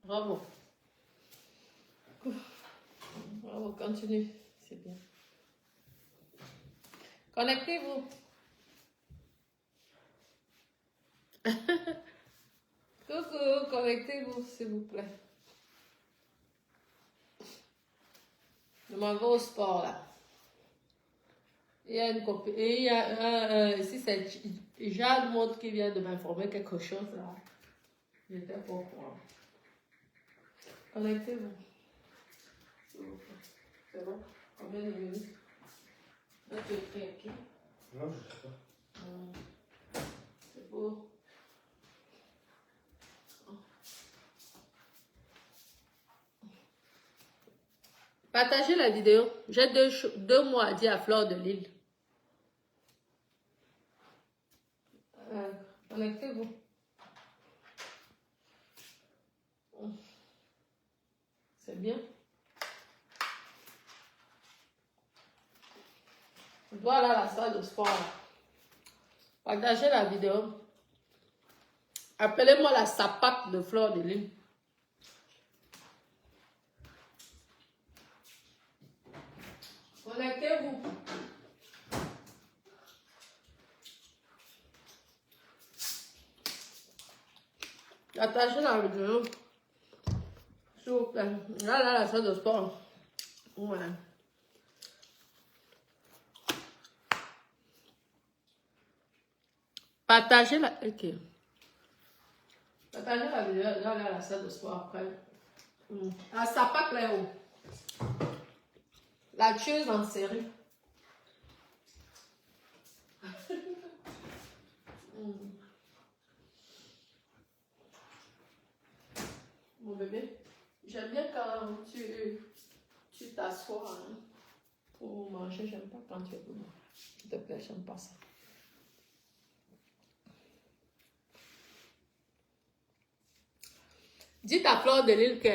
Bravo. Bravo, continue. C'est bien. Connectez-vous. Coucou, connectez-vous, s'il vous plaît. Je m'en vais au sport, là. Il y a une copine. Et il y a ici, c'est Jade Maud qui vient de m'informer quelque chose, là. J'étais pas au courant. Connectez-vous. S'il vous plaît. C'est bon? Combien de minutes? Là, tu es prêt, ok? Non, je sais pas. C'est beau. Partagez la vidéo. J'ai deux mots à dire à Fleur de Lille. Connectez-vous. C'est bien. Je dois aller à la salle de sport. Partagez la vidéo. Appelez-moi la sapate de Fleur de Lille. Connectez-vous. Partagez la vidéo. S'il vous plaît. Là, la salle de sport. Ouais. Partagez la... Ok. Partagez la vidéo. Là, la salle de sport après. La sapate là-haut. La tueuse en série. Mon bébé, j'aime bien quand tu t'assois hein, pour manger. J'aime pas quand tu es debout. S'il te plaît, j'aime pas ça. Dites à Fleur de Lille que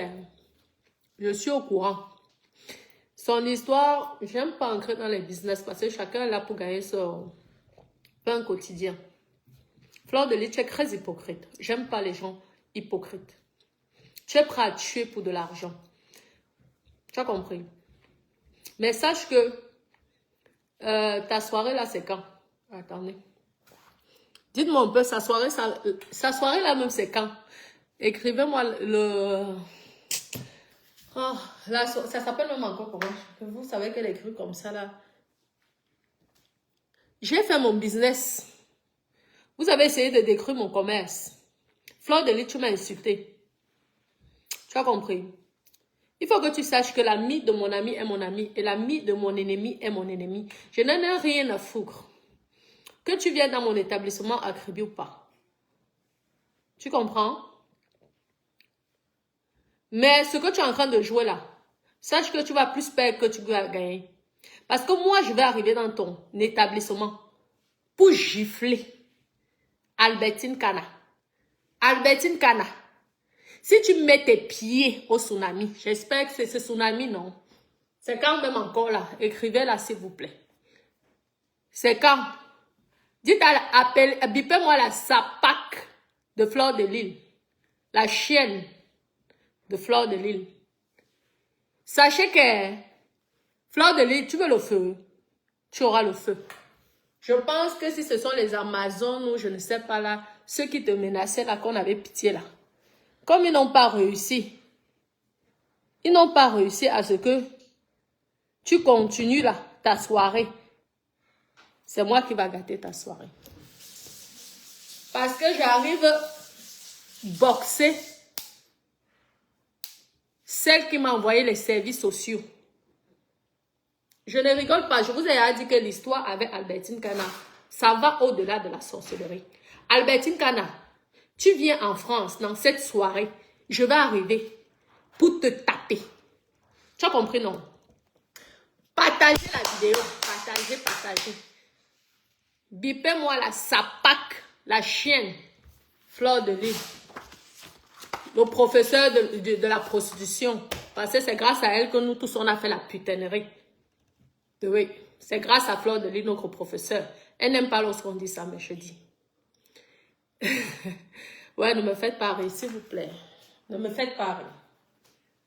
je suis au courant. Son histoire, j'aime pas entrer dans les business parce que chacun est là pour gagner son pain quotidien. Fleur de Lille, tu es très hypocrite. J'aime pas les gens hypocrites. Tu es prêt à tuer pour de l'argent. Tu as compris? Mais sache que ta soirée là, c'est quand? Attendez. Dites-moi un peu, sa soirée là même, c'est quand? Écrivez-moi le... Oh, là, ça s'appelle même encore comment? Vous savez qu'elle écrit comme ça là. J'ai fait mon business. Vous avez essayé de détruire mon commerce. Fleur de Lille, tu m'as insulté. Tu as compris? Il faut que tu saches que l'ami de mon ami est mon ami et l'ami de mon ennemi est mon ennemi. Je n'en ai rien à foutre. Que tu viennes dans mon établissement accrédité ou pas. Tu comprends? Mais ce que tu es en train de jouer là, sache que tu vas plus perdre que tu vas gagner. Parce que moi, je vais arriver dans ton établissement pour gifler Albertine Kana. Albertine Kana. Si tu mets tes pieds au tsunami, j'espère que c'est ce tsunami, non? C'est quand même encore là. Écrivez là, s'il vous plaît. C'est quand? Dites bipez-moi la sapac de Fleur de Lille. La chienne de Fleur de Lille. Sachez que Fleur de Lille, tu veux le feu? Tu auras le feu. Je pense que si ce sont les Amazones ou je ne sais pas là, ceux qui te menaçaient là, qu'on avait pitié là. Comme ils n'ont pas réussi, à ce que tu continues là, ta soirée. C'est moi qui va gâter ta soirée. Parce que j'arrive boxer celle qui m'a envoyé les services sociaux. Je ne rigole pas. Je vous ai dit que l'histoire avec Albertine Kana, ça va au-delà de la sorcellerie. Albertine Kana, tu viens en France dans cette soirée. Je vais arriver pour te taper. Tu as compris, non? Partagez la vidéo. Partagez. Bipez-moi la sapac, la chienne, Fleur de Lille. Le professeur de la prostitution. Parce que c'est grâce à elle que nous tous, on a fait la putanerie. Oui, c'est grâce à Fleur de Lille, notre professeur. Elle n'aime pas lorsqu'on dit ça, mais je dis. Ouais, ne me faites pas rire, s'il vous plaît. Ne me faites pas rire.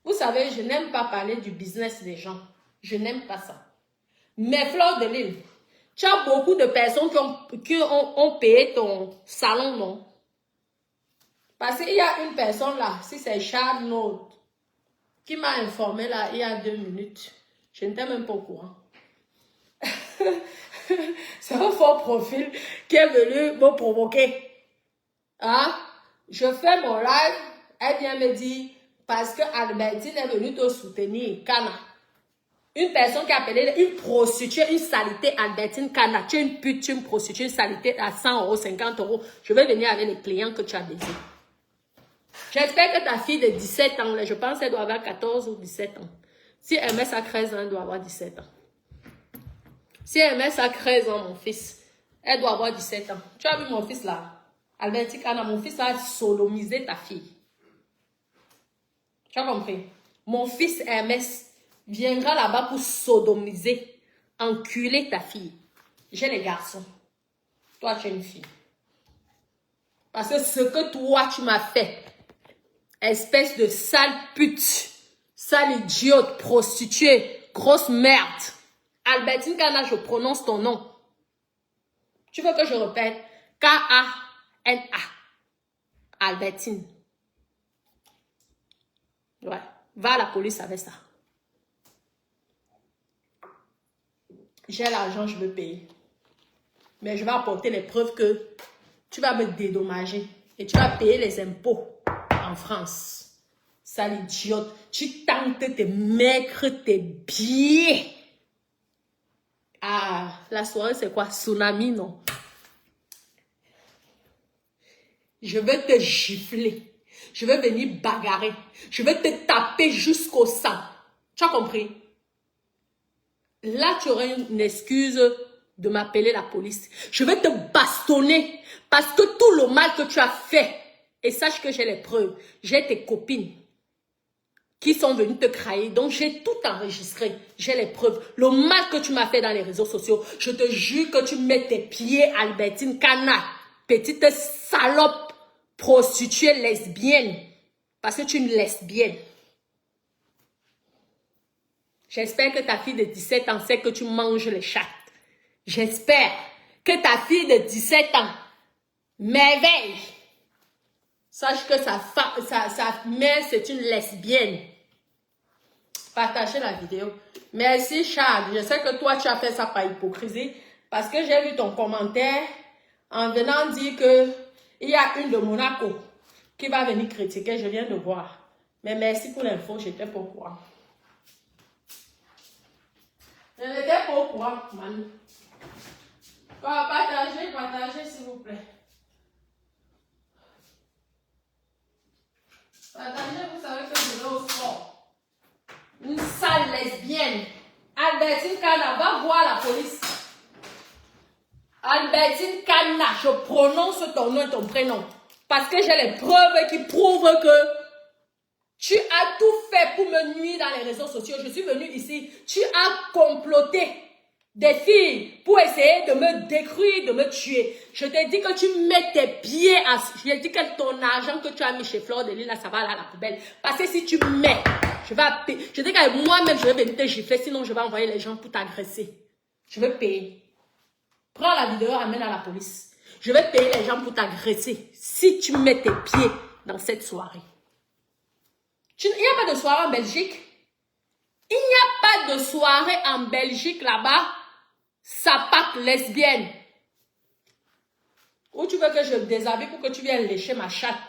Vous savez, je n'aime pas parler du business des gens. Je n'aime pas ça. Mais Fleur de Lille, tu as beaucoup de personnes qui ont payé ton salon, non? Parce qu'il y a une personne là, si c'est Charles Note, qui m'a informé là il y a 2 minutes. Je n'étais même pas au courant. C'est un faux profil qui est venu me provoquer. Hein? Je fais mon live, elle vient me dire, parce que Albertine est venue te soutenir, Kana. Une personne qui a appelé une prostituée, une saleté, Albertine Kana. Tu es une pute, tu es une prostituée, une saleté à 100 €, 50 €. Je vais venir avec les clients que tu as baisés. J'espère que ta fille de 17 ans, là, je pense qu'elle doit avoir 14 ou 17 ans. Si elle met ça 13 ans, elle doit avoir 17 ans. Si elle met ça 13 ans, mon fils, elle doit avoir 17 ans. Tu as vu mon fils là? Albertine Kana, mon fils a sodomisé ta fille. Tu as compris? Mon fils Hermès viendra là-bas pour sodomiser, enculer ta fille. J'ai les garçons. Toi, tu es une fille. Parce que ce que toi, tu m'as fait, espèce de sale pute, sale idiote, prostituée, grosse merde. Albertine Kana, je prononce ton nom. Tu veux que je répète? K-A-N-A. Albertine. Ouais. Va à la police avec ça. J'ai l'argent, je veux payer. Mais je vais apporter les preuves que tu vas me dédommager. Et tu vas payer les impôts en France. Sale idiote. Tu tentes tes maigres, tes pieds. Ah, la soirée, c'est quoi? Tsunami, non? Je vais te gifler. Je vais venir bagarrer. Je vais te taper jusqu'au sang. Tu as compris? Là, tu aurais une excuse de m'appeler la police. Je vais te bastonner parce que tout le mal que tu as fait, et sache que j'ai les preuves, j'ai tes copines qui sont venues te crailler, donc j'ai tout enregistré, j'ai les preuves. Le mal que tu m'as fait dans les réseaux sociaux, je te jure que tu mets tes pieds, Albertine Kana, petite salope, prostituée lesbienne, parce que tu es une lesbienne. J'espère que ta fille de 17 ans sait que tu manges les chattes. J'espère que ta fille de 17 ans m'éveille. Sache que sa mère, c'est une lesbienne. Partagez la vidéo. Merci Charles. Je sais que toi, tu as fait ça par hypocrisie. Parce que j'ai vu ton commentaire en venant dire que il y a une de Monaco qui va venir critiquer. Je viens de voir. Mais merci pour l'info, j'étais pas au courant. Je n'étais pas au courant, Manu. Partagez, s'il vous plaît. Partagez, vous savez que je vais au sport. Une sale lesbienne. Albertine Kana, va voir la police. Albertine Kana, je prononce ton nom et ton prénom. Parce que j'ai les preuves qui prouvent que tu as tout fait pour me nuire dans les réseaux sociaux. Je suis venue ici. Tu as comploté des filles pour essayer de me détruire, de me tuer. Je t'ai dit que tu mets tes pieds à... Je t'ai dit que ton argent que tu as mis chez Fleur de Lille, là, ça va aller à la poubelle. Parce que si tu mets, je vais payer. Je dis que moi-même, je vais venir te gifler. Sinon, je vais envoyer les gens pour t'agresser. Je vais payer. Prends la vidéo, amène à la police. Je vais payer les gens pour t'agresser. Si tu mets tes pieds dans cette soirée. Il n'y a pas de soirée en Belgique. Il n'y a pas de soirée en Belgique là-bas. Sapac lesbienne. Ou tu veux que je me déshabille pour que tu viennes lécher ma chatte?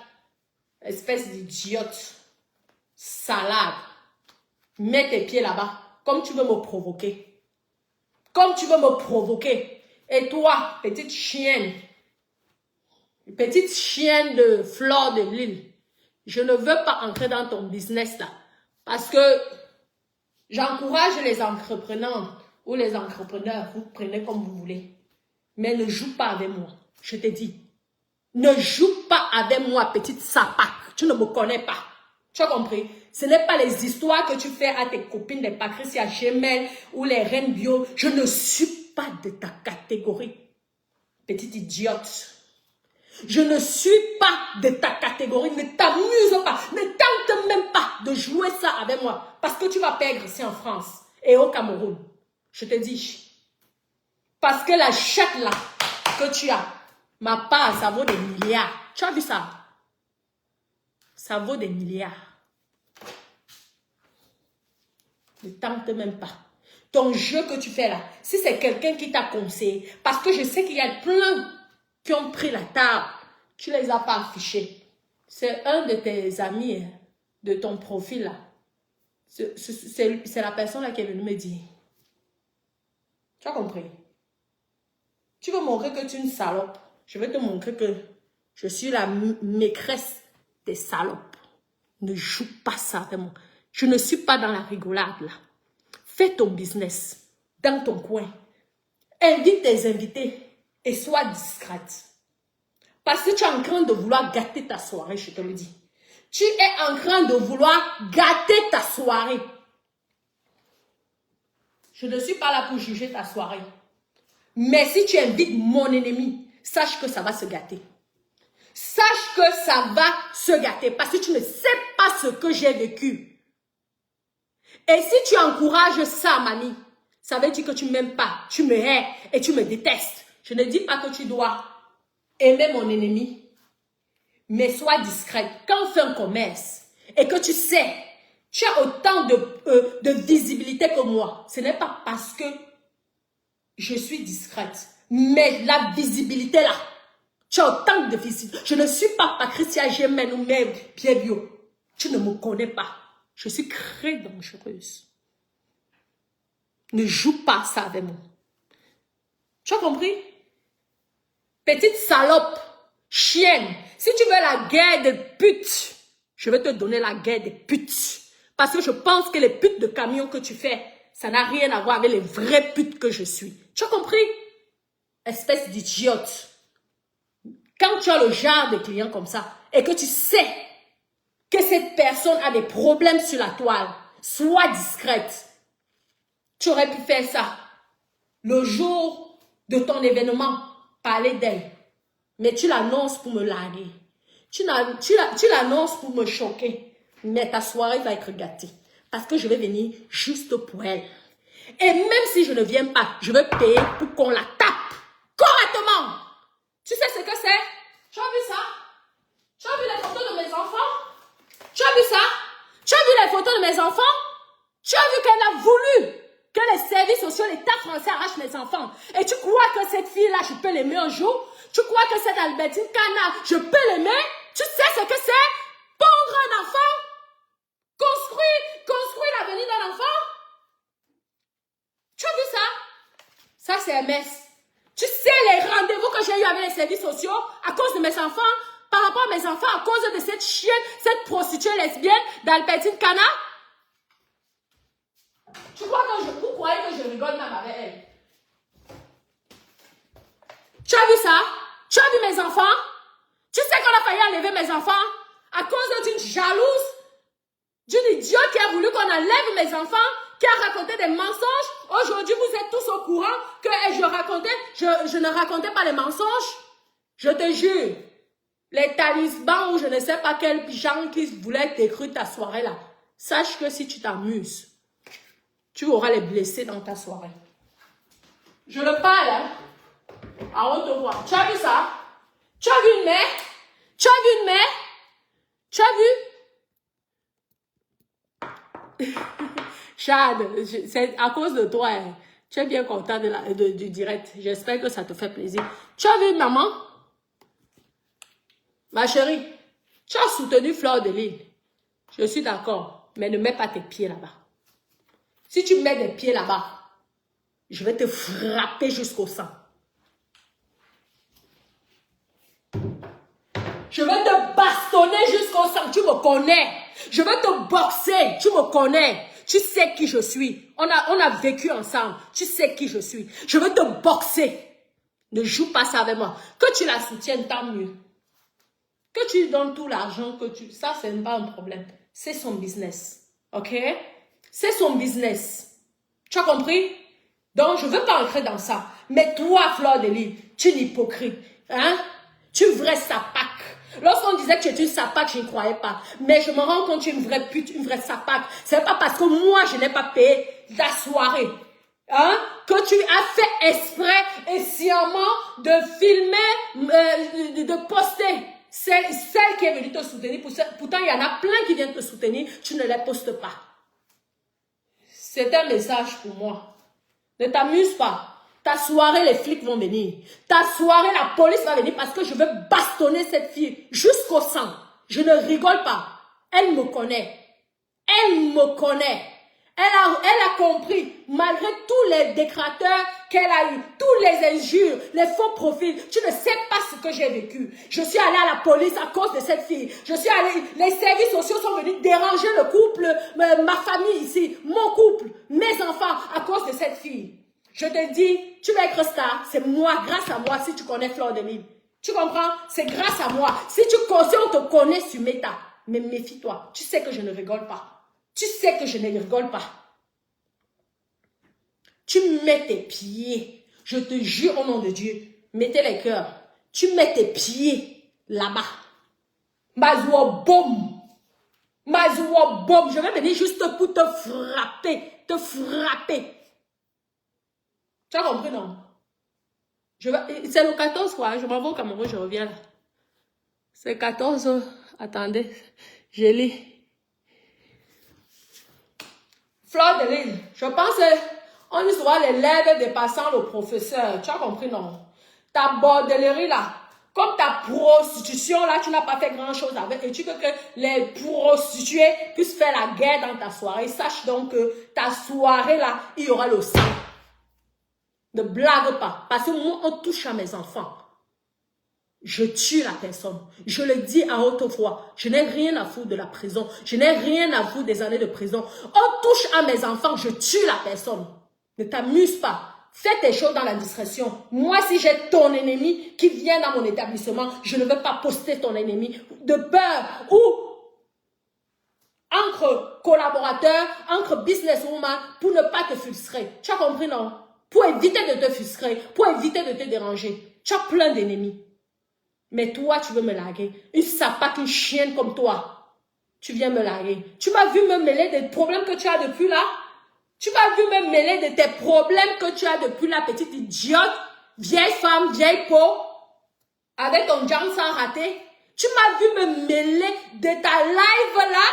Espèce d'idiote. Salade. Mets tes pieds là-bas. Comme tu veux me provoquer. Comme tu veux me provoquer. Et toi, petite chienne. Petite chienne de Fleur de Lille. Je ne veux pas entrer dans ton business là. Parce que j'encourage les entrepreneurs ou les entrepreneurs. Vous prenez comme vous voulez. Mais ne joue pas avec moi. Je te dis. Ne joue pas avec moi, petite sapac. Tu ne me connais pas. Tu as compris? Ce n'est pas les histoires que tu fais à tes copines, les Patricia Gemel ou les Reines Bio. Je ne suis pas de ta catégorie. Petite idiote. Je ne suis pas de ta catégorie. Ne t'amuse pas. Ne tente même pas de jouer ça avec moi. Parce que tu vas perdre ici en France et au Cameroun. Je te dis. Parce que la chatte là que tu as, ma part, ça vaut des milliards. Tu as vu ça? Ça vaut des milliards. Ne tente même pas. Ton jeu que tu fais là, si c'est quelqu'un qui t'a conseillé, parce que je sais qu'il y a plein qui ont pris la table, tu ne les as pas affichés. C'est un de tes amis, de ton profil là. C'est la personne là qui est venue me dire. Tu as compris? Tu veux montrer que tu es une salope. Je vais te montrer que je suis la maîtresse des salopes. Ne joue pas ça avec moi. Je ne suis pas dans la rigolade là. Fais ton business dans ton coin. Invite tes invités et sois discrète. Parce que tu es en train de vouloir gâter ta soirée, je te le dis. Tu es en train de vouloir gâter ta soirée. Je ne suis pas là pour juger ta soirée. Mais si tu invites mon ennemi, sache que ça va se gâter. Sache que ça va se gâter parce que tu ne sais pas ce que j'ai vécu. Et si tu encourages ça, mamie, ça veut dire que tu ne m'aimes pas, tu me hais et tu me détestes. Je ne dis pas que tu dois aimer mon ennemi, mais sois discrète. Quand on fait un commerce et que tu sais, tu as autant de visibilité que moi, ce n'est pas parce que je suis discrète, mais la visibilité là, tu as autant de visibilité. Je ne suis pas Patricia Germaine ou même Pierre Bio. Tu ne me connais pas. Je suis très dangereuse. Ne joue pas ça avec moi. Tu as compris? Petite salope, chienne. Si tu veux la guerre des putes, je vais te donner la guerre des putes. Parce que je pense que les putes de camion que tu fais, ça n'a rien à voir avec les vraies putes que je suis. Tu as compris? Espèce d'idiote. Quand tu as le genre de client comme ça et que tu sais que cette personne a des problèmes sur la toile, sois discrète. Tu aurais pu faire ça le jour de ton événement, parler d'elle. Mais tu l'annonces pour me larguer. Tu l'annonces pour me choquer. Mais ta soirée va être gâtée. Parce que je vais venir juste pour elle. Et même si je ne viens pas, je vais payer pour qu'on la tape correctement. Tu sais ce que c'est? Tu as vu ça? Tu as vu les photos de mes enfants? Tu as vu ça? Tu as vu les photos de mes enfants? Tu as vu qu'elle a voulu que les services sociaux, l'État français arrache mes enfants. Et tu crois que cette fille-là, je peux l'aimer un jour? Tu crois que cette Albertine Cana, je peux l'aimer? Tu sais ce que c'est? Pondre un enfant? Construire l'avenir d'un enfant? Tu as vu ça? Ça, c'est MS. Tu sais les rendez-vous que j'ai eu avec les services sociaux à cause de mes enfants, par rapport à mes enfants, à cause de cette chienne, cette prostituée lesbienne d'Albertine Cana? Tu crois que vous croyez que je rigole même avec elle? Tu as vu ça? Tu as vu mes enfants? Tu sais qu'on a failli enlever mes enfants à cause d'une jalouse, d'une idiote qui a voulu qu'on enlève mes enfants, qui a raconté des mensonges. Aujourd'hui, vous êtes tous au courant que je ne racontais pas les mensonges. Je te jure, les talismans ou je ne sais pas quels gens qui voulaient détruire ta soirée là, sache que si tu t'amuses, tu auras les blessés dans ta soirée. Je le parle, hein, à haute voix. Tu as vu ça? Tu as vu une mère? Tu as vu une mère? Tu as vu? Chad, c'est à cause de toi. Hein. Tu es bien content du direct. J'espère que ça te fait plaisir. Tu as vu maman? Ma chérie, tu as soutenu Fleur de Lys. Je suis d'accord, mais ne mets pas tes pieds là-bas. Si tu mets des pieds là-bas, je vais te frapper jusqu'au sang. Je vais te bastonner jusqu'au sang. Tu me connais. Je vais te boxer. Tu me connais. Tu sais qui je suis. On a vécu ensemble. Tu sais qui je suis. Je vais te boxer. Ne joue pas ça avec moi. Que tu la soutiennes, tant mieux. Que tu lui donnes tout l'argent que tu... Ça, c'est pas un problème. C'est son business. OK? C'est son business. Tu as compris? Donc, je ne veux pas entrer dans ça. Mais toi, Fleur de Lys, tu es une hypocrite. Hein? Tu es une vraie sapac. Lorsqu'on disait que tu es une sapac, je ne croyais pas. Mais je me rends compte que tu es une vraie pute, une vraie sapac. C'est pas parce que moi, je n'ai pas payé ta soirée. Hein, que tu as fait exprès et sciemment de filmer, de poster celle qui est venue te soutenir. Pourtant, il y en a plein qui viennent te soutenir. Tu ne les postes pas. C'est un message pour moi. Ne t'amuse pas. Ta soirée, les flics vont venir. Ta soirée, la police va venir parce que je veux bastonner cette fille jusqu'au sang. Je ne rigole pas. Elle me connaît. Elle me connaît. Elle a compris, malgré tous les décrateurs qu'elle a eu, tous les injures, les faux profils. Tu ne sais pas ce que j'ai vécu. Je suis allée à la police à cause de cette fille. Je suis allée, les services sociaux sont venus déranger le couple, ma famille ici, mon couple, mes enfants à cause de cette fille. Je te dis, tu vas être star, c'est moi, grâce à moi, si tu connais Fleur de Lys. Tu comprends? C'est grâce à moi. Si on te connaît sur Meta, mais méfie-toi. Tu sais que je ne rigole pas. Tu sais que je ne rigole pas. Tu mets tes pieds, je te jure au nom de Dieu, mettez les cœurs. Tu mets tes pieds là-bas. Mazoua boum. Mazoua boum. Je vais venir juste pour te frapper. Te frapper. Tu as compris, non? C'est le 14, quoi. Je m'en vais au Cameroun, je reviens là. C'est 14. Attendez. Je lis. Fleur de Lys, je pense qu'on y sera les lèvres dépassant le professeur. Tu as compris, non? Ta bordellerie là, comme ta prostitution là, tu n'as pas fait grand chose avec. Et tu veux que les prostituées puissent faire la guerre dans ta soirée. Sache donc que ta soirée là, il y aura le sang. Ne blague pas. Parce que moi, on touche à mes enfants. Je tue la personne. Je le dis à haute voix. Je n'ai rien à foutre de la prison. Je n'ai rien à foutre des années de prison. On touche à mes enfants, je tue la personne. Ne t'amuse pas. Fais tes choses dans la discrétion. Moi, si j'ai ton ennemi qui vient dans mon établissement, je ne veux pas poster ton ennemi de peur ou entre collaborateurs, entre businesswomen, pour ne pas te frustrer. Tu as compris, non? Pour éviter de te frustrer, pour éviter de te déranger. Tu as plein d'ennemis. Mais toi, tu veux me larguer. Une sapaque, une chienne comme toi. Tu viens me larguer. Tu m'as vu me mêler des problèmes que tu as depuis là. Tu m'as vu me mêler de tes problèmes que tu as depuis là, petite idiote. Vieille femme, vieille peau. Avec ton jam sans rater. Tu m'as vu me mêler de ta live là.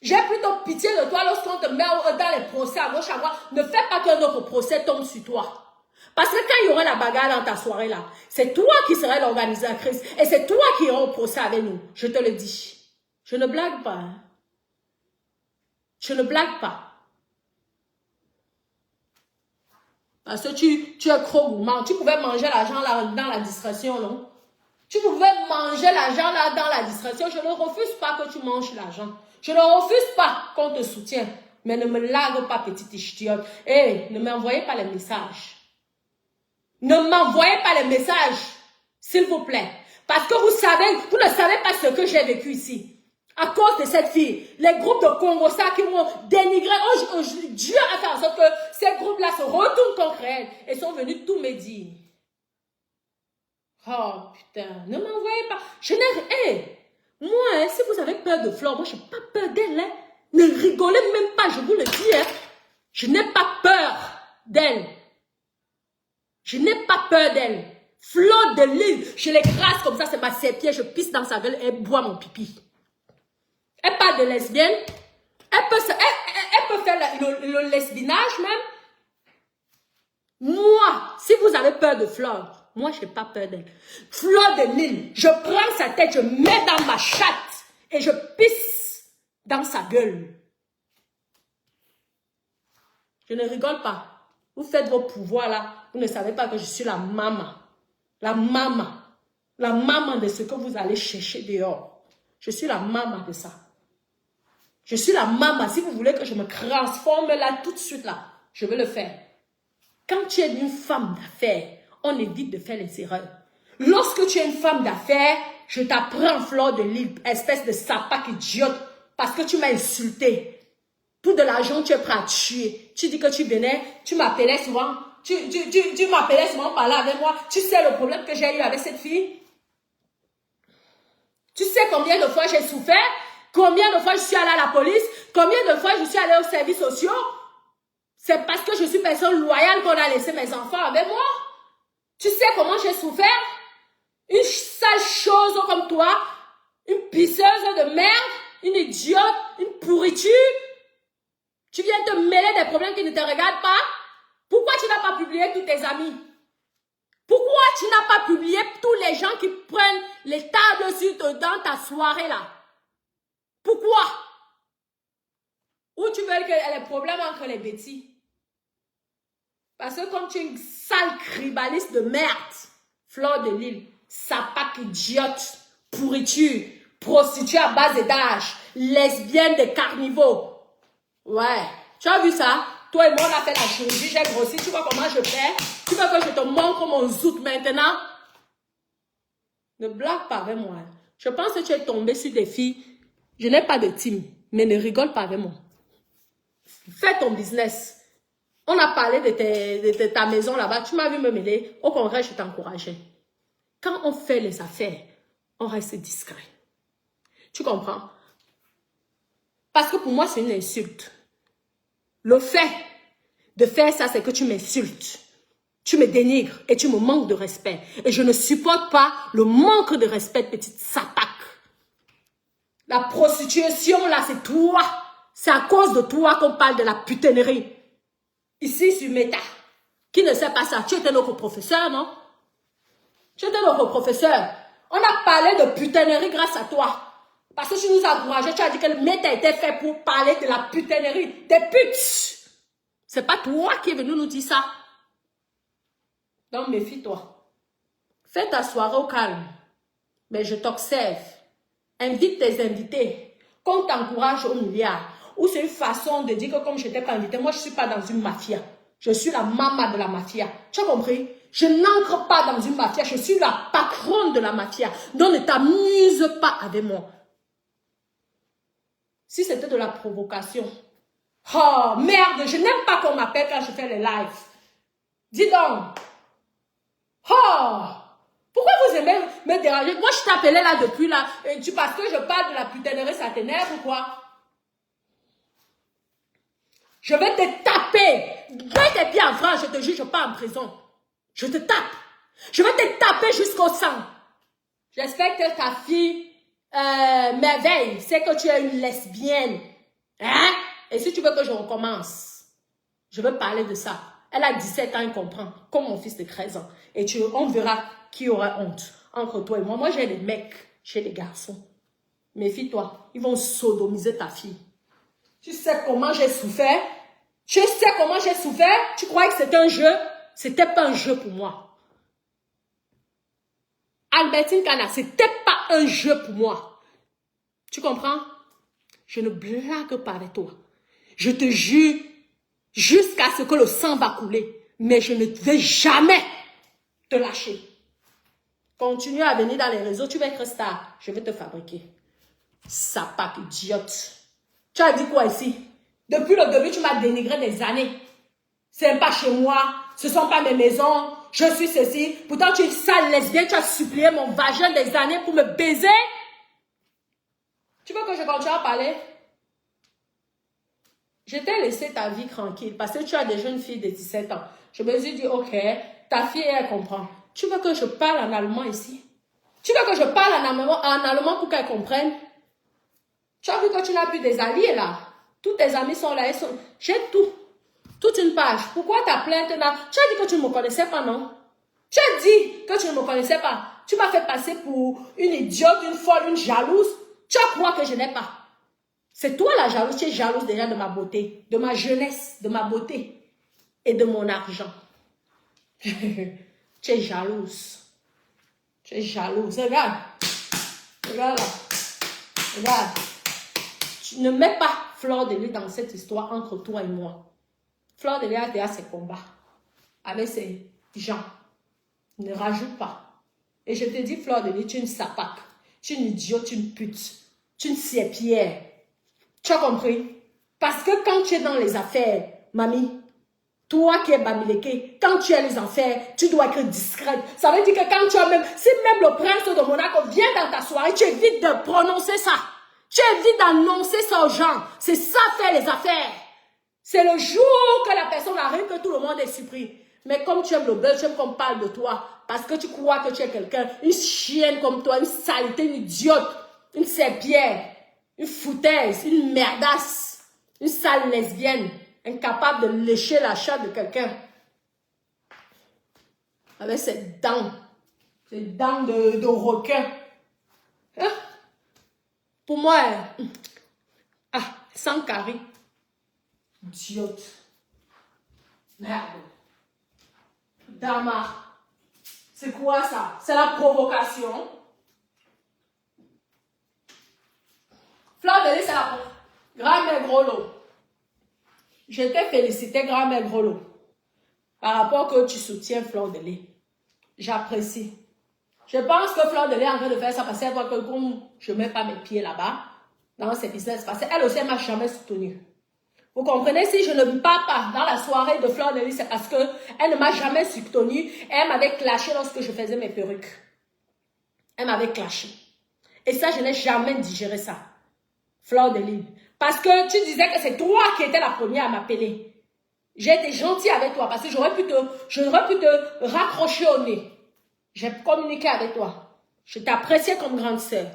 J'ai plutôt pitié de toi lorsqu'on te met dans les procès à gauche à droite. Ne fais pas qu'un autre procès tombe sur toi. Parce que quand il y aura la bagarre dans ta soirée là, c'est toi qui serais l'organisatrice et c'est toi qui iras au procès avec nous. Je te le dis. Je ne blague pas. Hein. Je ne blague pas. Parce que tu es trop gourmand. Tu pouvais manger l'argent là dans la discrétion, non? Tu pouvais manger l'argent là dans la discrétion. Je ne refuse pas que tu manges l'argent. Je ne refuse pas qu'on te soutienne. Mais ne me largue pas, petite ch'tiote. Et ne m'envoyez pas les messages. Ne m'envoyez pas les messages, s'il vous plaît. Parce que vous ne savez pas ce que j'ai vécu ici. À cause de cette fille, les groupes de Congossas qui m'ont dénigré. Dieu a fait en sorte que ces groupes-là se retournent contre elle et sont venus tout me dire. Oh putain, ne m'envoyez pas. Je n'ai... moi, hein, si vous avez peur de Fleur, moi je n'ai pas peur d'elle. Hein. Ne rigolez même pas, je vous le dis. Hein. Je n'ai pas peur d'elle. Je n'ai pas peur d'elle. Fleur de Lys, je l'écrase comme ça, c'est ma serpillère, je pisse dans sa gueule et elle boit mon pipi. Elle parle de lesbienne. Elle peut faire le lesbinage même. Moi, si vous avez peur de Fleur, moi je n'ai pas peur d'elle. Fleur de Lys, je prends sa tête, je mets dans ma chatte et je pisse dans sa gueule. Je ne rigole pas. Vous faites vos pouvoirs là, vous ne savez pas que je suis la maman. La maman. La maman de ce que vous allez chercher dehors. Je suis la maman de ça. Je suis la maman. Si vous voulez que je me transforme là tout de suite là, je vais le faire. Quand tu es une femme d'affaires, on évite de faire les erreurs. Lorsque tu es une femme d'affaires, je t'apprends Fleur de Lys, espèce de sapac idiote, parce que tu m'as insulté. Pour de l'argent, tu es prêt à tuer. Tu dis que tu venais, tu m'appelais souvent. Tu m'appelais seulement par là avec moi. Tu sais le problème que j'ai eu avec cette fille? Tu sais combien de fois j'ai souffert? Combien de fois je suis allée à la police? Combien de fois je suis allée aux services sociaux? C'est parce que je suis personne loyale qu'on a laissé mes enfants avec moi. Tu sais comment j'ai souffert? Une sale chose comme toi, une pisseuse de merde, une idiote, une pourriture. Tu viens te mêler des problèmes qui ne te regardent pas? Pourquoi tu n'as pas publié tous tes amis? Pourquoi tu n'as pas publié tous les gens qui prennent les tables dans ta soirée là? Pourquoi? Ou tu veux qu'il y ait des problèmes entre les bêtis? Parce que comme tu es une sale cribaliste de merde, Fleur de Lille, sapac idiote, pourriture, prostituée à bas étage, lesbienne de carnivaux. Ouais, tu as vu ça? Toi et moi, on a fait la chirurgie, j'ai grossi. Tu vois comment je fais? Tu veux que je te montre mon zouk maintenant? Ne blague pas avec moi. Je pense que tu es tombé sur des filles. Je n'ai pas de team, mais ne rigole pas avec moi. Fais ton business. On a parlé de ta maison là-bas. Tu m'as vu me mêler. Au contraire, je t'encourageais. Quand on fait les affaires, on reste discret. Tu comprends? Parce que pour moi, c'est une insulte. Le fait de faire ça, c'est que tu m'insultes. Tu me dénigres et tu me manques de respect. Et je ne supporte pas le manque de respect, petite sapac. La prostitution, là, c'est toi. C'est à cause de toi qu'on parle de la putainerie. Ici, sur Meta. Qui ne sait pas ça? Tu étais notre professeur, non? Tu étais notre professeur. On a parlé de putainerie grâce à toi. Parce que tu nous as encouragé, tu as dit que le Meta était fait pour parler de la putainerie. Des putes. C'est pas toi qui es venu nous dire ça. Donc, méfie-toi. Fais ta soirée au calme. Mais je t'observe. Invite tes invités. Qu'on t'encourage au milliard. Ou c'est une façon de dire que comme je n'étais pas invité, moi je ne suis pas dans une mafia. Je suis la maman de la mafia. Tu as compris? Je n'entre pas dans une mafia. Je suis la patronne de la mafia. Donc ne t'amuse pas avec moi. Si c'était de la provocation. Oh merde, je n'aime pas qu'on m'appelle quand je fais les lives. Dis donc. Oh, pourquoi vous aimez me déranger? Moi, je t'appelais là depuis là. Parce que je parle de la putainerie, ça t'énerve ou quoi? Je vais te taper. Mets tes pieds en France, je te jure, je pars en prison. Je te tape. Je vais te taper jusqu'au sang. J'espère que ta fille, Merveille, sait que tu es une lesbienne. Hein? Et si tu veux que je recommence, je veux parler de ça. Elle a 17 ans, elle comprend. Comme mon fils de 13 ans. Et on verra qui aura honte entre toi et moi. Moi, j'ai des mecs, j'ai des garçons. Méfie-toi, ils vont sodomiser ta fille. Tu sais comment j'ai souffert? Tu sais comment j'ai souffert? Tu croyais que c'était un jeu? C'était pas un jeu pour moi. Albertine Kana, c'était pas un jeu pour moi. Tu comprends? Je ne blague pas avec toi. Je te jure, jusqu'à ce que le sang va couler. Mais je ne vais jamais te lâcher. Continue à venir dans les réseaux, tu vas être star. Je vais te fabriquer. Sapac idiote. Tu as dit quoi ici? Depuis le début, tu m'as dénigré des années. C'est pas chez moi, ce ne sont pas mes maisons, je suis ceci. Pourtant, tu es une sale lesbienne, tu as supplié mon vagin des années pour me baiser. Tu veux que je continue à parler? Je t'ai laissé ta vie tranquille parce que tu as des jeunes filles de 17 ans. Je me suis dit, ok, ta fille, elle comprend. Tu veux que je parle en allemand ici? Tu veux que je parle en allemand pour qu'elle comprenne? Tu as vu que tu n'as plus des alliés là. Tous tes amis sont là. J'ai tout. Toute une page. Pourquoi ta plainte là? Tu as dit que tu ne me connaissais pas, non? Tu as dit que tu ne me connaissais pas. Tu m'as fait passer pour une idiote, une folle, une jalouse. Tu as crois que je n'ai pas. C'est toi la jalouse. Tu es jalouse déjà de ma beauté, de ma jeunesse, de ma beauté et de mon argent. Tu es jalouse. Tu es jalouse. Regarde. Regarde là. Regarde. Tu ne mets pas Fleur de Lys dans cette histoire entre toi et moi. Fleur de Lys a déjà ses combats avec ses gens. Ne rajoute pas. Et je te dis, Fleur de Lys, tu es une sapac. Tu es une idiote, tu es une pute. Tu es une sierre. Tu as compris? Parce que quand tu es dans les affaires, mamie, Toi qui es Bamileke, quand tu as les affaires, tu dois être discrète. Ça veut dire que quand tu as même, si même le prince de Monaco vient dans ta soirée, tu évites de prononcer ça. Tu évites d'annoncer ça aux gens. C'est ça faire les affaires. C'est le jour que la personne arrive que tout le monde est surpris. Mais comme tu aimes le buzz, tu aimes qu'on parle de toi, parce que tu crois que tu es quelqu'un, une chienne comme toi, une saleté, une idiote, une serpière, une foutaise, une merdasse, une sale lesbienne, incapable de lécher la chatte de quelqu'un. Avec ses dents de requin. Hein? Pour moi, sans carré. Idiote. Merde. Dama. C'est quoi ça? C'est la provocation. Fleur de lys, c'est la grand-mère Grolo. Je t'ai félicité, grand-mère Grolo, par rapport que tu soutiens Fleur de lys. J'apprécie. Je pense que Fleur de lys est en train de faire ça parce qu'elle voit que comme je ne mets pas mes pieds là-bas, dans ces business, parce qu'elle aussi, elle ne m'a jamais soutenue. Vous comprenez, si je ne pars pas dans la soirée de Fleur de lys, c'est parce qu'elle ne m'a jamais soutenue. Elle m'avait clashé lorsque je faisais mes perruques. Elle m'avait clashé. Et ça, je n'ai jamais digéré ça. Fleur de lys. Parce que tu disais que c'est toi qui étais la première à m'appeler. J'ai été gentille avec toi parce que j'aurais pu te raccrocher au nez. J'ai communiqué avec toi. Je t'appréciais comme grande sœur.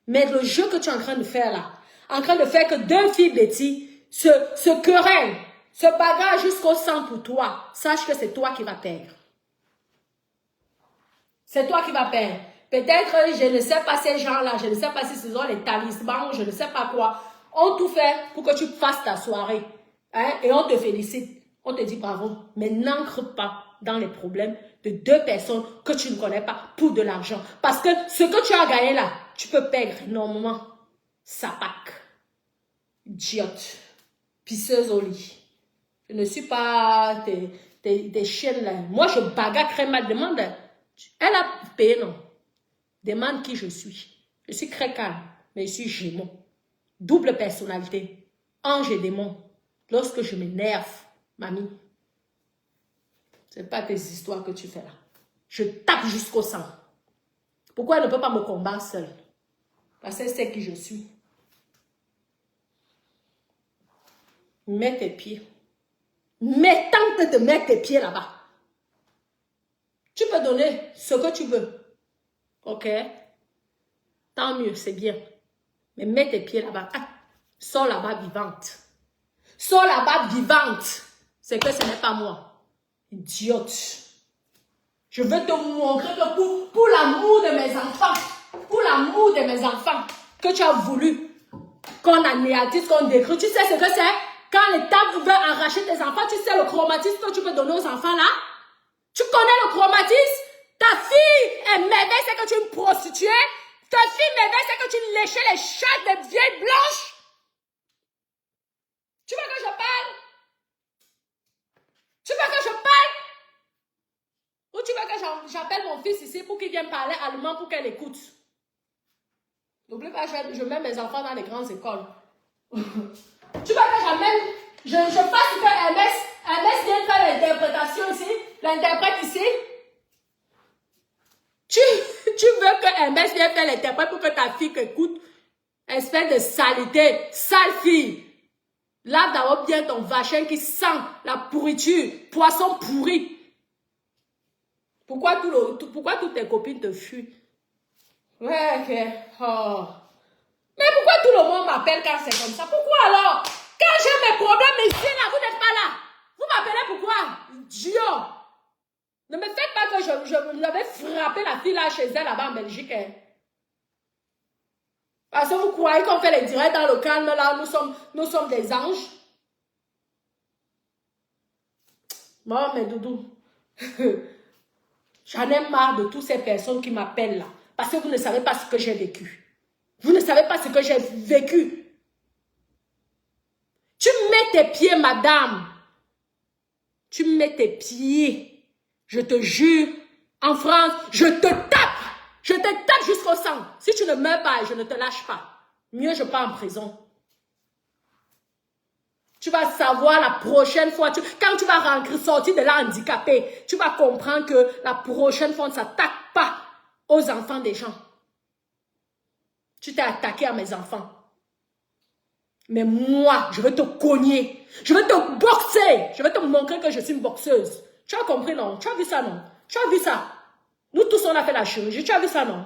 Mais le jeu que tu es en train de faire là, en train de faire que deux filles Betty se querellent, se bagarrent jusqu'au sang pour toi, sache que c'est toi qui vas perdre. C'est toi qui vas perdre. Peut-être, je ne sais pas ces gens-là, je ne sais pas si ce sont les talismans, je ne sais pas quoi. On tout fait pour que tu fasses ta soirée. Hein, et on te félicite. On te dit bravo. Mais n'ancre pas dans les problèmes de deux personnes que tu ne connais pas pour de l'argent. Parce que ce que tu as gagné là, tu peux perdre énormément. Sapac. Idiote. Pisseuse au lit. Je ne suis pas des chiennes là. Moi, je bagarre très mal. Demande. Elle a payé, non. Demande qui je suis. Je suis très calme, mais je suis Gémeaux. Double personnalité. Ange et démon. Lorsque je m'énerve, mamie, ce n'est pas tes histoires que tu fais là. Je tape jusqu'au sang. Pourquoi elle ne peut pas me combattre seule? Parce qu'elle sait qui je suis. Mets tes pieds. Mais tente de mettre tes pieds là-bas. Tu peux donner ce que tu veux. Ok? Tant mieux, c'est bien. Mais mets tes pieds là-bas. Ah, sors là-bas vivante. Sors là-bas vivante. C'est que ce n'est pas moi. Idiote. Je veux te montrer que pour l'amour de mes enfants, que tu as voulu qu'on anéantisse, qu'on détruise. Tu sais ce que c'est? Quand l'État veut arracher tes enfants, tu sais le chromatisme que tu peux donner aux enfants là? Tu connais le chromatisme? Ta fille est merveille, c'est que tu es une prostituée. Ta fille merveille, c'est que tu léchais les chattes des vieilles blanches. Tu veux que je parle? Tu veux que je parle? Ou tu veux que j'appelle mon fils ici pour qu'il vienne parler allemand pour qu'elle écoute? N'oublie pas, je mets mes enfants dans les grandes écoles. Tu veux que j'amène, je fasse que Hermès vienne faire l'interprétation ici, l'interprète ici? Tu veux que Hermès vienne faire l'interprète pour que ta fille écoute? Espèce de saleté, sale fille. Lave d'abord bien ton vagin qui sent la pourriture, poisson pourri. Pourquoi toutes tes copines te fuient? Ouais, ok. Oh. Mais pourquoi tout le monde m'appelle quand c'est comme ça? Pourquoi alors? Quand j'ai mes problèmes ici, là, vous n'êtes pas là. Vous m'appelez pourquoi? Dieu. Ne me faites pas que je l'avais frappé la fille là chez elle là-bas en Belgique. Hein. Parce que vous croyez qu'on fait les directs dans le calme là, nous sommes des anges. Bon, mais Doudou, j'en ai marre de toutes ces personnes qui m'appellent là. Parce que vous ne savez pas ce que j'ai vécu. Vous ne savez pas ce que j'ai vécu. Tu mets tes pieds, madame. Tu mets tes pieds. Je te jure, en France, je te tape. Je te tape jusqu'au sang. Si tu ne meurs pas, je ne te lâche pas. Mieux, je pars en prison. Tu vas savoir la prochaine fois, quand tu vas rentrer, sortir de là handicapé, tu vas comprendre que la prochaine fois, on ne s'attaque pas aux enfants des gens. Tu t'es attaqué à mes enfants. Mais moi, je vais te cogner. Je vais te boxer. Je vais te montrer que je suis une boxeuse. Tu as compris, non? Tu as vu ça, non? Tu as vu ça? Nous tous, on a fait la chirurgie. Tu as vu ça, non?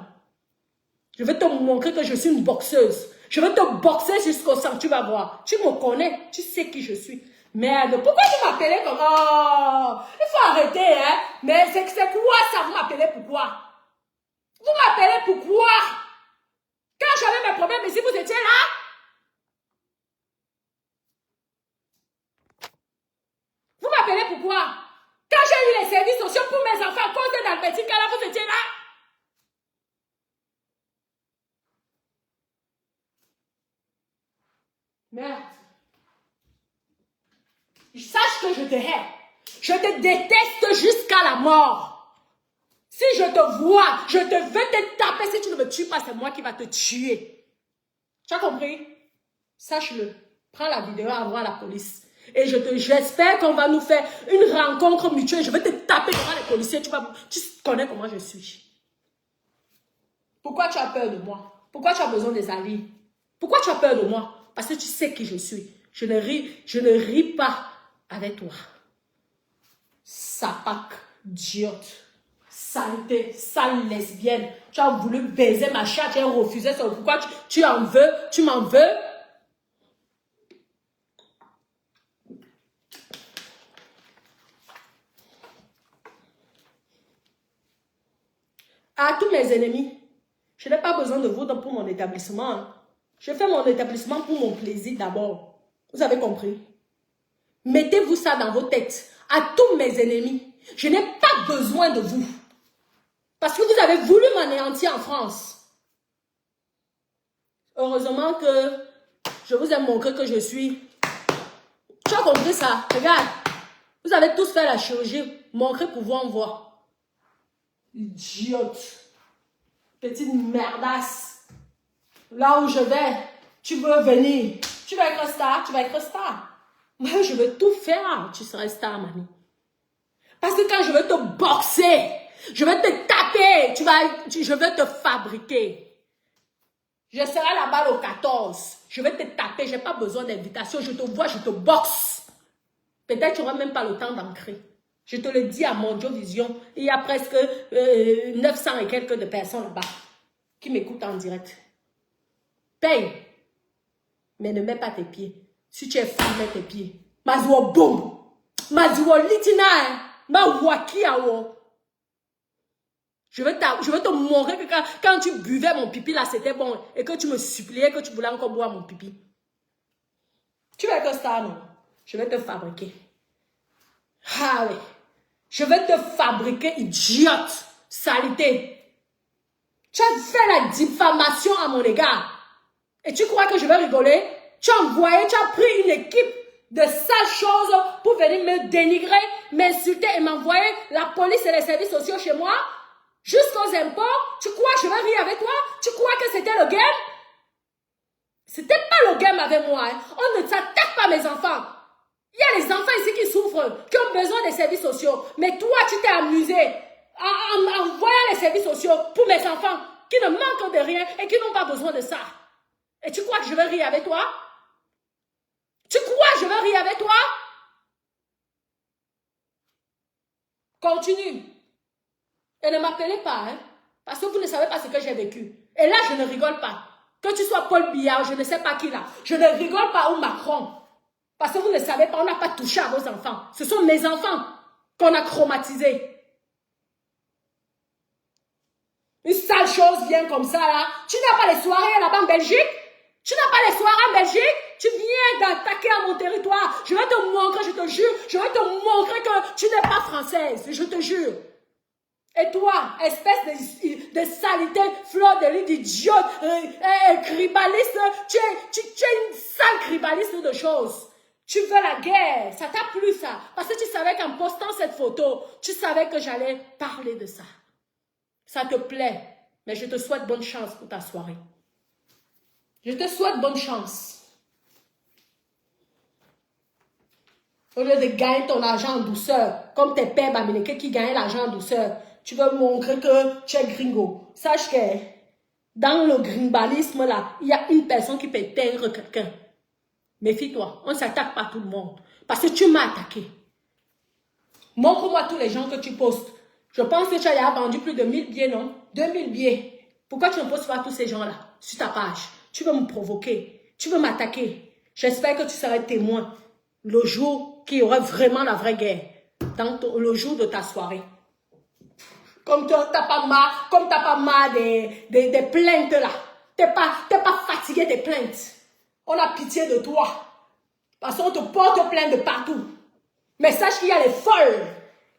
Je vais te montrer que je suis une boxeuse. Je vais te boxer jusqu'au sang, tu vas voir. Tu me connais, tu sais qui je suis. Merde, pourquoi vous m'appelez comme... Oh, il faut arrêter, hein. Mais c'est quoi ça, vous m'appelez pourquoi? Vous m'appelez pourquoi? Quand j'avais mes problèmes, ici, vous étiez là? Vous m'appelez pourquoi? Quand j'ai eu les services sociaux pour mes enfants à cause de l'Albertine, quand là, vous étiez là? Merde. Sache que je te hais. Je te déteste jusqu'à la mort. Si je te vois, je te vais te taper. Si tu ne me tues pas, c'est moi qui va te tuer. Tu as compris? Sache-le. Prends la vidéo, envoie à la police. Et j'espère qu'on va nous faire une rencontre mutuelle. Je vais te taper devant les policiers. Tu connais comment je suis. Pourquoi tu as peur de moi? Pourquoi tu as besoin des alliés? Pourquoi tu as peur de moi? Parce que tu sais qui je suis. Je ne ris pas avec toi. Sapac, idiote, saleté, sale lesbienne. Tu as voulu baiser ma chatte, tu as refusé ça. Pourquoi tu en veux? Tu m'en veux? À tous mes ennemis, je n'ai pas besoin de vous pour mon établissement. Je fais mon établissement pour mon plaisir d'abord. Vous avez compris? Mettez-vous ça dans vos têtes. À tous mes ennemis, je n'ai pas besoin de vous. Parce que vous avez voulu m'anéantir en France. Heureusement que je vous ai montré que je suis... Tu as compris ça? Regarde. Vous avez tous fait la chirurgie. Montrez pour voir, on voit. Idiote. Petite merdasse. Là où je vais, tu veux venir. Tu vas être star, tu vas être star. Moi, je veux tout faire. Tu seras star, mamie. Parce que quand je vais te boxer, je vais te taper, je vais te fabriquer. Je serai là-bas au 14. Je vais te taper, je n'ai pas besoin d'invitation. Je te vois, je te boxe. Peut-être tu n'auras même pas le temps d'ancrer. Je te le dis à Mondio Vision. Il y a presque 900 et quelques de personnes là-bas qui m'écoutent en direct. Paye. Mais ne mets pas tes pieds. Si tu es fou, mets tes pieds. Mazuo boum. Mazuo litina. Ma wakiawo. Je vais te montrer que quand tu buvais mon pipi là, c'était bon. Et que tu me suppliais que tu voulais encore boire mon pipi. Tu veux que ça, non? Je vais te fabriquer. Ah oui. Je vais te fabriquer, idiote. Saleté. Tu as fait la diffamation à mon égard. Et tu crois que je vais rigoler? Tu as pris une équipe de sales choses pour venir me dénigrer, m'insulter et m'envoyer la police et les services sociaux chez moi, jusqu'aux impôts. Tu crois que je vais rire avec toi? Tu crois que c'était le game? C'était pas le game avec moi. Hein. On ne s'attaque pas mes enfants. Il y a les enfants ici qui souffrent, qui ont besoin des services sociaux. Mais toi, tu t'es amusé en envoyant les services sociaux pour mes enfants qui ne manquent de rien et qui n'ont pas besoin de ça. Et tu crois que je vais rire avec toi? Tu crois que je vais rire avec toi? Continue. Et ne m'appelez pas, hein, parce que vous ne savez pas ce que j'ai vécu. Et là, je ne rigole pas. Que tu sois Paul Biya, je ne sais pas qui là. Je ne rigole pas, ou Macron. Parce que vous ne savez pas, on n'a pas touché à vos enfants. Ce sont mes enfants qu'on a traumatisés. Une sale chose vient comme ça là. Tu n'as pas les soirées là-bas en Belgique? Tu n'as pas les soirées en Belgique? Tu viens d'attaquer à mon territoire. Je vais te montrer, je te jure. Je vais te montrer que tu n'es pas française. Je te jure. Et toi, espèce de saleté, fleur de lit d'idiote, cribaliste, tu es une sale cribaliste de choses. Tu veux la guerre, ça t'a plu ça. Parce que tu savais qu'en postant cette photo, tu savais que j'allais parler de ça. Ça te plaît, mais je te souhaite bonne chance pour ta soirée. Je te souhaite bonne chance. Au lieu de gagner ton argent en douceur, comme tes pères bamileke qui gagnaient l'argent en douceur, tu veux montrer que tu es gringo. Sache que dans le gringbalisme là, il y a une personne qui peut éteindre quelqu'un. Méfie-toi, on ne s'attaque pas à tout le monde. Parce que tu m'as attaqué. Montre-moi tous les gens que tu postes. Je pense que tu as vendu plus de 1000 billets, non? 2000 billets. Pourquoi tu ne postes pas tous ces gens-là sur ta page? Tu veux me provoquer. Tu veux m'attaquer. J'espère que tu seras témoin le jour qu'il y aura vraiment la vraie guerre. Le jour de ta soirée. Comme tu n'as pas marre des plaintes là. Tu n'es pas fatigué des plaintes. On a pitié de toi. Parce qu'on te porte plainte de partout. Mais sache qu'il y a les folles.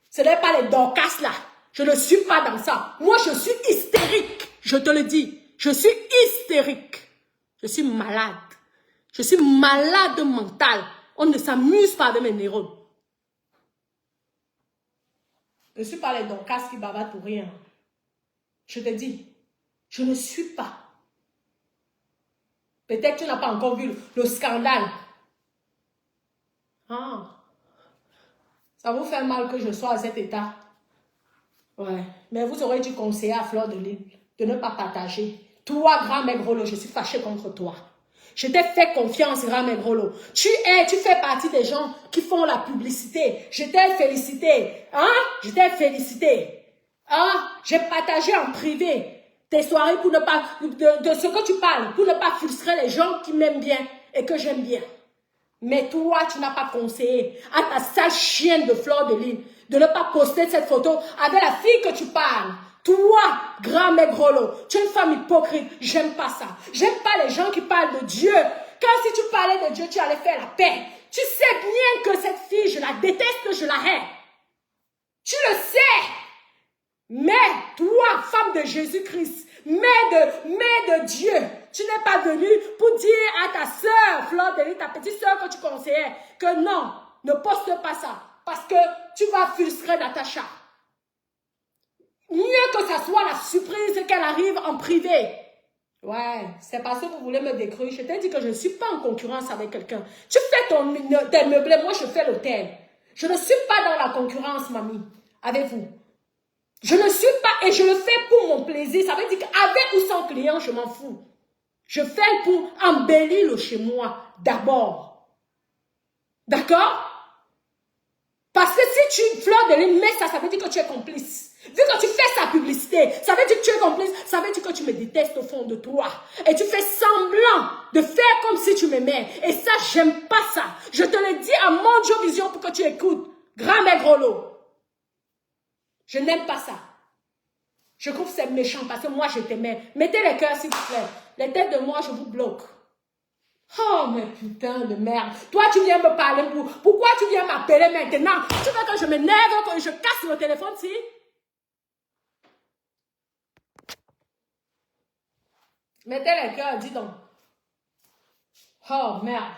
Ce n'est pas les Dorcas là. Je ne suis pas dans ça. Moi, je suis hystérique. Je te le dis. Je suis hystérique. Je suis malade. Je suis malade mental. On ne s'amuse pas avec mes neurones. Je ne suis pas les Dorcas qui bavardent pour rien. Je te dis. Je ne suis pas. Peut-être que tu n'as pas encore vu le scandale. Ah. Ça vous fait mal que je sois à cet état. Ouais. Mais vous aurez dû conseiller à Fleur de Lys de ne pas partager. Toi, grand Maigrolo, je suis fâchée contre toi. Je t'ai fait confiance, grand Maigrolo. Tu fais partie des gens qui font la publicité. Je t'ai félicité. Hein? Je t'ai félicité. Hein? J'ai partagé en privé tes soirées pour ne pas, de ce que tu parles, pour ne pas frustrer les gens qui m'aiment bien et que j'aime bien. Mais toi, tu n'as pas conseillé à ta sale chienne de Fleur de Lys de ne pas poster cette photo avec la fille que tu parles. Toi, grand Maigrolo, tu es une femme hypocrite. J'aime pas ça. J'aime pas les gens qui parlent de Dieu. Quand si tu parlais de Dieu, tu allais faire la paix. Tu sais bien que cette fille, je la déteste, je la hais. Tu le sais. Mais toi, femme de Jésus-Christ, mère de Dieu, tu n'es pas venue pour dire à ta soeur, Fleur de Lys, ta petite soeur que tu conseillais, que non, ne poste pas ça. Parce que tu vas frustrer Natacha. Mieux que ça soit la surprise qu'elle arrive en privé. Ouais, c'est parce que vous voulez me détruire. Je t'ai dit que je ne suis pas en concurrence avec quelqu'un. Tu fais tes meublés, moi je fais l'hôtel. Je ne suis pas dans la concurrence, mamie, avec vous. Je ne suis pas, et je le fais pour mon plaisir. Ça veut dire qu'avec ou sans client, je m'en fous. Je fais pour embellir le chez moi, d'abord. D'accord? Parce que si tu, Fleur de Lys, mets ça, ça veut dire que tu es complice. Vu que tu fais sa publicité, ça veut dire que tu es complice, ça veut dire que tu me détestes au fond de toi. Et tu fais semblant de faire comme si tu m'aimais. Et ça, j'aime pas ça. Je te le dis à Mondio Vision pour que tu écoutes. Grand Maigrolo. Je n'aime pas ça. Je trouve que c'est méchant parce que moi, je t'aimais. Mettez les cœurs, s'il vous plaît. Les têtes de moi, je vous bloque. Oh, mais putain de merde. Toi, tu viens me parler. Pourquoi tu viens m'appeler maintenant? Tu veux que je m'énerve, que je casse le téléphone, si? Mettez les cœurs, dis donc. Oh, merde.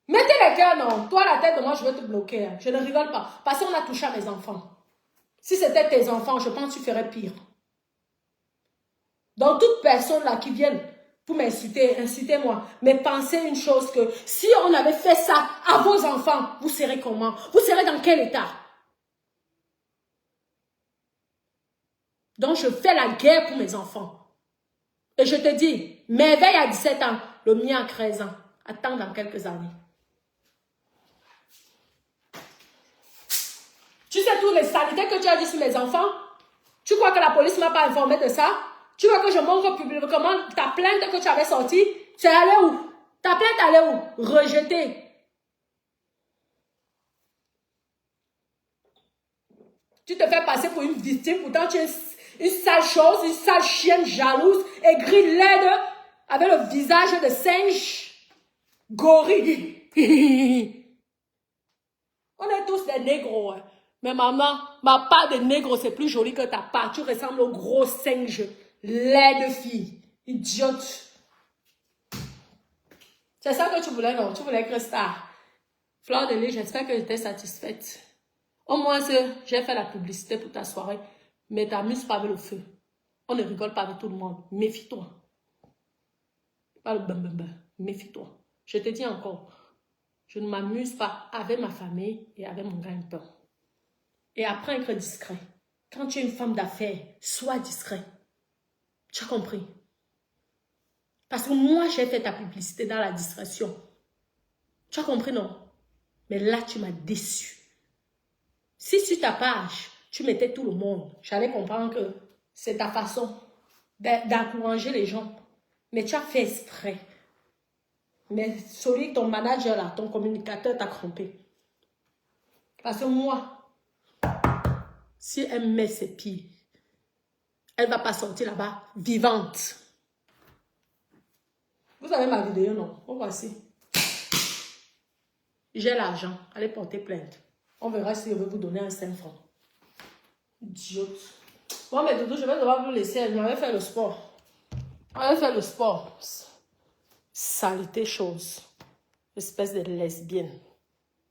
Mettez les cœurs, non. Toi, la tête de moi, je vais te bloquer. Je ne rigole pas. Parce qu'on a touché à mes enfants. Si c'était tes enfants, je pense que tu ferais pire. Donc, toute personne là qui vienne pour m'insulter, insultez-moi. Mais pensez une chose que si on avait fait ça à vos enfants, vous serez comment? Vous serez dans quel état? Donc, je fais la guerre pour mes enfants. Et je te dis, Merveille a 17 ans, le mien a 13 ans. Attends dans quelques années. Tu sais tous les saletés que tu as dit sur mes enfants? Tu crois que la police ne m'a pas informé de ça? Tu veux que je montre publiquement ta plainte que tu avais sortie? C'est allé où? Ta plainte allait où? Rejetée. Tu te fais passer pour une victime, pourtant tu es une sale chose, une sale chienne jalouse, aigrie, laide, avec le visage de singe, gorille. On est tous des négros, hein. Mais maman, ma part de négro, c'est plus joli que ta part. Tu ressembles au gros singe, laide fille, idiote. C'est ça que tu voulais, non? Tu voulais être star. Fleur de Lys, j'espère que j'étais satisfaite. Au moins, j'ai fait la publicité pour ta soirée. Mais t'amuses pas avec le feu. On ne rigole pas avec tout le monde. Méfie-toi. Pas le bam bam bam. Méfie-toi. Je te dis encore. Je ne m'amuse pas avec ma famille et avec mon gagne-pain. Et apprends à être discret. Quand tu es une femme d'affaires, sois discret. Tu as compris? Parce que moi, j'ai fait ta publicité dans la discrétion. Tu as compris, non? Mais là, tu m'as déçu. Si sur ta page, tu mettais tout le monde, j'allais comprendre que c'est ta façon d'encourager les gens. Mais tu as fait exprès. Mais celui, ton manager là, ton communicateur t'a trompé. Parce que moi, si elle met ses pieds, elle ne va pas sortir là-bas vivante. Vous avez ma vidéo, non? Oh, voici. J'ai l'argent. Allez porter plainte. On verra si je vais vous donner un 5 francs. Idiote. Bon, mais Doudou, je vais devoir vous laisser. Je m'avais fait le sport. On avait fait le sport. Saleté chose. Espèce de lesbienne.